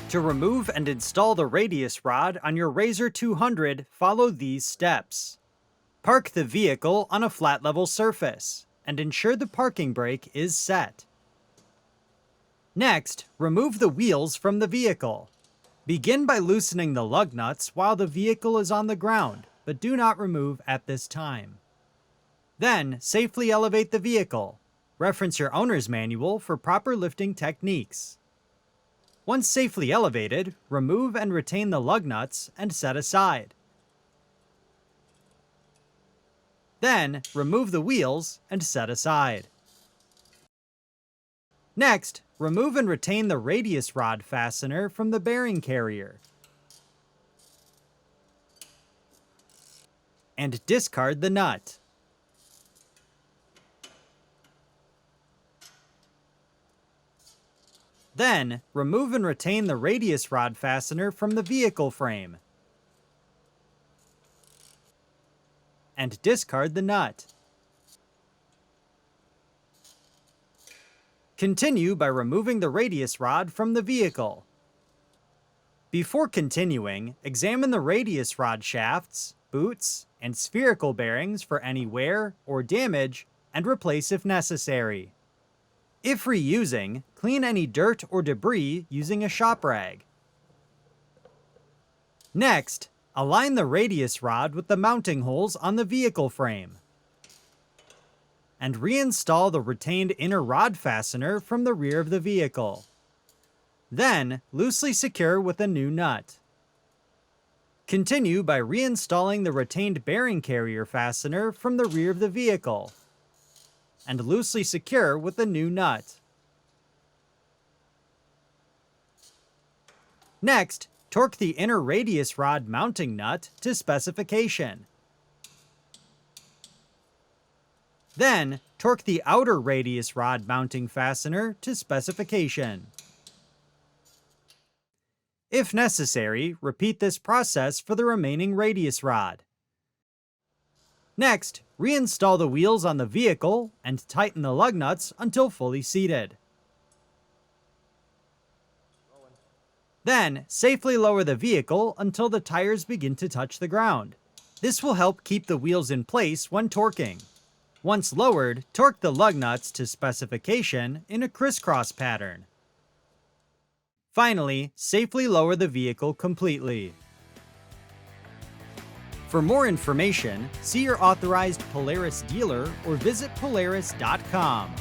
To remove and install the radius rod on your RZR 200, follow these steps. Park the vehicle on a flat level surface, and ensure the parking brake is set. Next, remove the wheels from the vehicle. Begin by loosening the lug nuts while the vehicle is on the ground, but do not remove at this time. Then, safely elevate the vehicle. Reference your owner's manual for proper lifting techniques. Once safely elevated, remove and retain the lug nuts and set aside. Then, remove the wheels and set aside. Next, remove and retain the radius rod fastener from the bearing carrier. And discard the nut. Then, remove and retain the radius rod fastener from the vehicle frame. And discard the nut. Continue by removing the radius rod from the vehicle. Before continuing, examine the radius rod shafts, boots, and spherical bearings for any wear or damage, and replace if necessary. If reusing, clean any dirt or debris using a shop rag. Next, align the radius rod with the mounting holes on the vehicle frame. And reinstall the retained inner rod fastener from the rear of the vehicle. Then, loosely secure with a new nut. Continue by reinstalling the retained bearing carrier fastener from the rear of the vehicle, and loosely secure with a new nut. Next, torque the inner radius rod mounting nut to specification. Then, torque the outer radius rod mounting fastener to specification. If necessary, repeat this process for the remaining radius rod. Next, reinstall the wheels on the vehicle and tighten the lug nuts until fully seated. Then, safely lower the vehicle until the tires begin to touch the ground. This will help keep the wheels in place when torquing. Once lowered, torque the lug nuts to specification in a crisscross pattern. Finally, safely lower the vehicle completely. For more information, see your authorized Polaris dealer or visit Polaris.com.